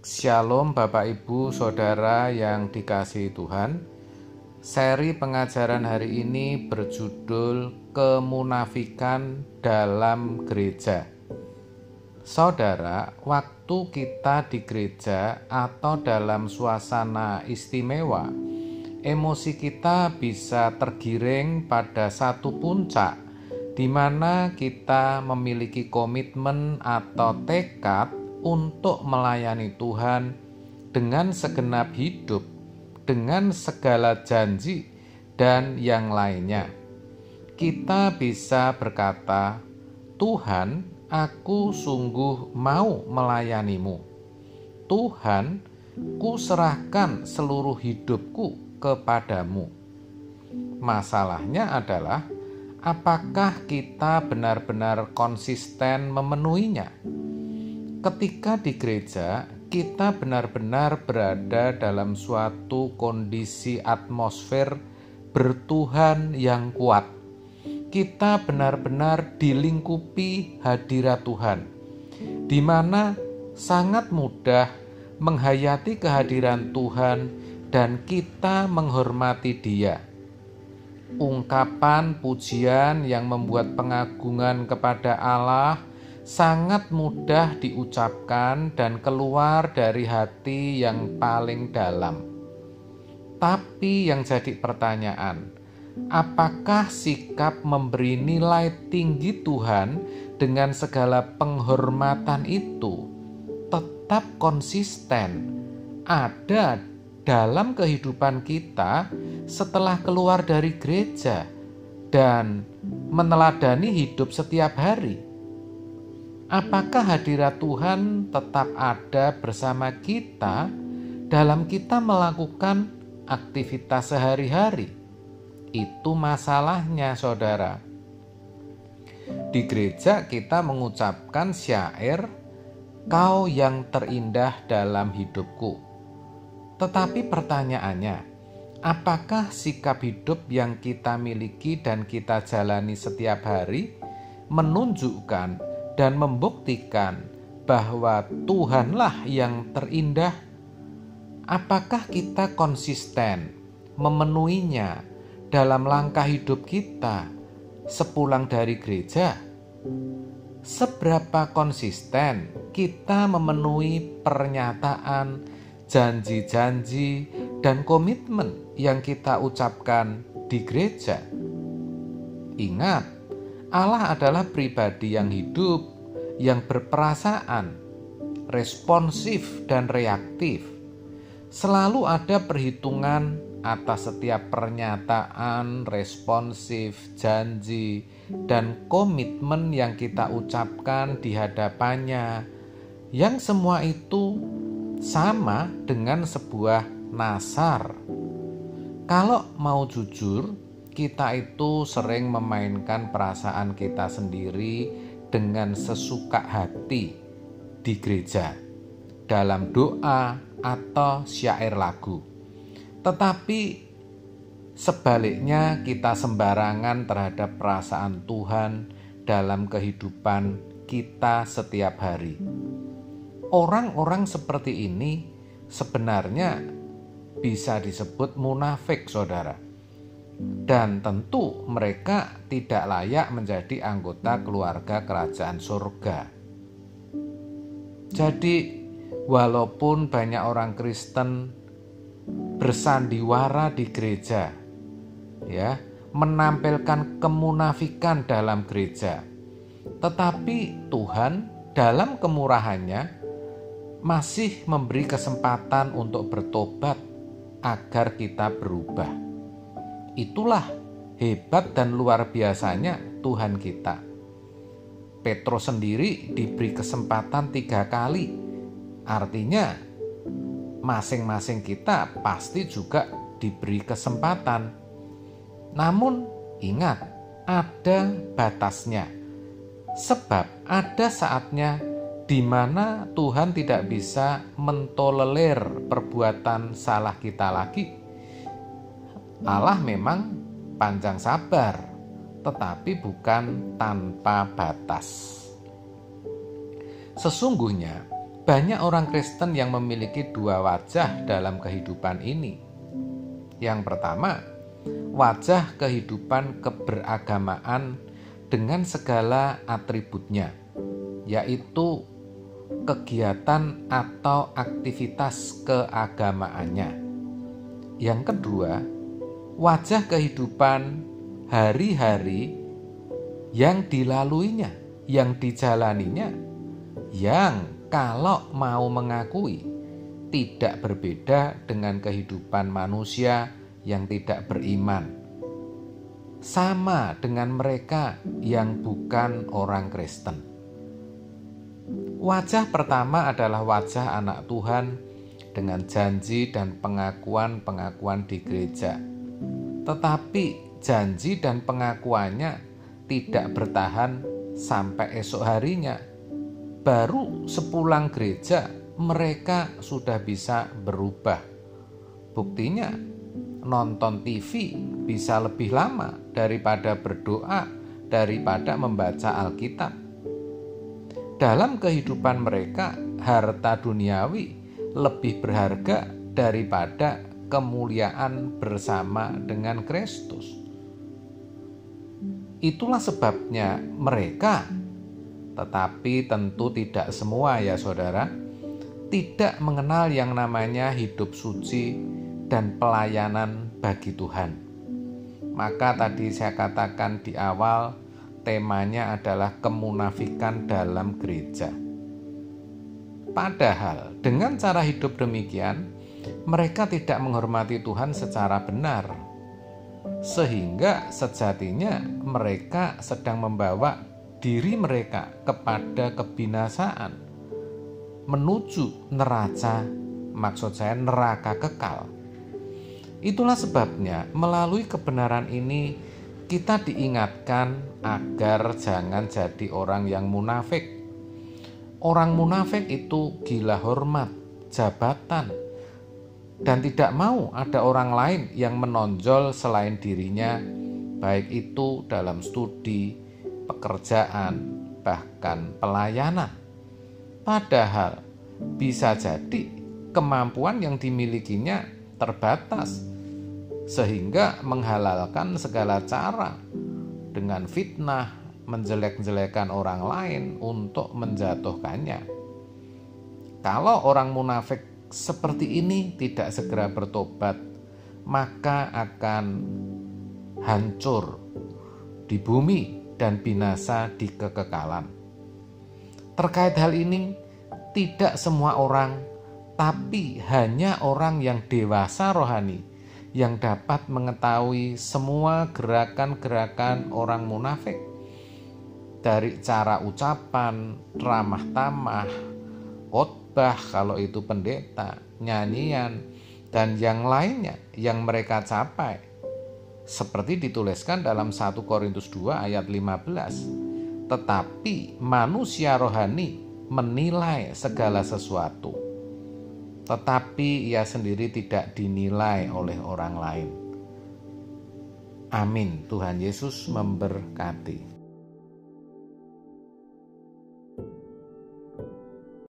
Shalom Bapak Ibu Saudara yang dikasihi Tuhan. Seri pengajaran hari ini berjudul Kemunafikan dalam Gereja. Saudara, waktu kita di gereja atau dalam suasana istimewa, emosi kita bisa tergiring pada satu puncak di mana kita memiliki komitmen atau tekad untuk melayani Tuhan dengan segenap hidup, dengan segala janji dan yang lainnya. Kita bisa berkata, "Tuhan, aku sungguh mau melayani-Mu. Tuhan, ku serahkan seluruh hidupku kepadamu." Masalahnya adalah, apakah kita benar-benar konsisten memenuhinya? Ketika di gereja, kita benar-benar berada dalam suatu kondisi atmosfer bertuhan yang kuat. Kita benar-benar dilingkupi hadirat Tuhan, di mana sangat mudah menghayati kehadiran Tuhan dan kita menghormati Dia. Ungkapan pujian yang membuat pengagungan kepada Allah sangat mudah diucapkan dan keluar dari hati yang paling dalam. Tapi yang jadi pertanyaan, apakah sikap memberi nilai tinggi Tuhan dengan segala penghormatan itu tetap konsisten ada dalam kehidupan kita setelah keluar dari gereja dan meneladani hidup setiap hari? Apakah hadirat Tuhan tetap ada bersama kita dalam kita melakukan aktivitas sehari-hari? Itu masalahnya, saudara. Di gereja kita mengucapkan syair, "Kau yang terindah dalam hidupku." Tetapi pertanyaannya, apakah sikap hidup yang kita miliki dan kita jalani setiap hari menunjukkan dan membuktikan bahwa Tuhanlah yang terindah? Apakah kita konsisten memenuhinya dalam langkah hidup kita sepulang dari gereja? Seberapa konsisten kita memenuhi pernyataan, janji-janji, dan komitmen yang kita ucapkan di gereja? Ingat, Allah adalah pribadi yang hidup, yang berperasaan, responsif dan reaktif. Selalu ada perhitungan atas setiap pernyataan, responsif, janji, dan komitmen yang kita ucapkan di hadapannya, yang semua itu sama dengan sebuah nazar. Kalau mau jujur, kita itu sering memainkan perasaan kita sendiri dengan sesuka hati di gereja, dalam doa atau syair lagu. Tetapi sebaliknya kita sembarangan terhadap perasaan Tuhan dalam kehidupan kita setiap hari. Orang-orang seperti ini sebenarnya bisa disebut munafik, saudara. Dan tentu mereka tidak layak menjadi anggota keluarga kerajaan surga. Jadi, walaupun banyak orang Kristen bersandiwara di gereja, ya, menampilkan kemunafikan dalam gereja, tetapi Tuhan dalam kemurahannya masih memberi kesempatan untuk bertobat agar kita berubah. Itulah hebat dan luar biasanya Tuhan kita. Petrus sendiri diberi kesempatan 3 kali. Artinya masing-masing kita pasti juga diberi kesempatan. Namun ingat, ada batasnya. Sebab ada saatnya di mana Tuhan tidak bisa mentolerir perbuatan salah kita lagi. Allah memang panjang sabar, tetapi bukan tanpa batas. Sesungguhnya banyak orang Kristen yang memiliki dua wajah dalam kehidupan ini. Yang pertama, wajah kehidupan keberagamaan dengan segala atributnya, yaitu kegiatan atau aktivitas keagamaannya. Yang kedua, wajah kehidupan hari-hari yang dilaluinya, yang dijalaninya, yang kalau mau mengakui tidak berbeda dengan kehidupan manusia yang tidak beriman, sama dengan mereka yang bukan orang Kristen. Wajah pertama adalah wajah anak Tuhan dengan janji dan pengakuan-pengakuan di gereja. Tetapi janji dan pengakuannya tidak bertahan sampai esok harinya. Baru sepulang gereja mereka sudah bisa berubah. Buktinya, nonton TV bisa lebih lama daripada berdoa, daripada membaca Alkitab. Dalam kehidupan mereka, harta duniawi lebih berharga daripada kemuliaan bersama dengan Kristus. Itulah sebabnya mereka, tetapi tentu tidak semua ya saudara, tidak mengenal yang namanya hidup suci dan pelayanan bagi Tuhan. Maka tadi saya katakan di awal, temanya adalah kemunafikan dalam gereja. Padahal dengan cara hidup demikian, mereka tidak menghormati Tuhan secara benar. Sehingga sejatinya mereka sedang membawa diri mereka kepada kebinasaan, menuju neraka, maksud saya neraka kekal. Itulah sebabnya melalui kebenaran ini kita diingatkan agar jangan jadi orang yang munafik. Orang munafik itu gila hormat, jabatan, dan tidak mau ada orang lain yang menonjol selain dirinya, baik itu dalam studi, pekerjaan, bahkan pelayanan. Padahal bisa jadi kemampuan yang dimilikinya terbatas, sehingga menghalalkan segala cara dengan fitnah, menjelek-jelekan orang lain untuk menjatuhkannya. Kalau orang munafik seperti ini tidak segera bertobat, maka akan hancur di bumi dan binasa di kekekalan. Terkait hal ini, tidak semua orang, tapi hanya orang yang dewasa rohani yang dapat mengetahui semua gerakan-gerakan orang munafik, dari cara ucapan, ramah tamah, khotbah kalau itu pendeta, nyanyian, dan yang lainnya yang mereka capai. Seperti dituliskan dalam 1 Korintus 2 ayat 15. Tetapi manusia rohani menilai segala sesuatu, tetapi ia sendiri tidak dinilai oleh orang lain. Amin. Tuhan Yesus memberkati.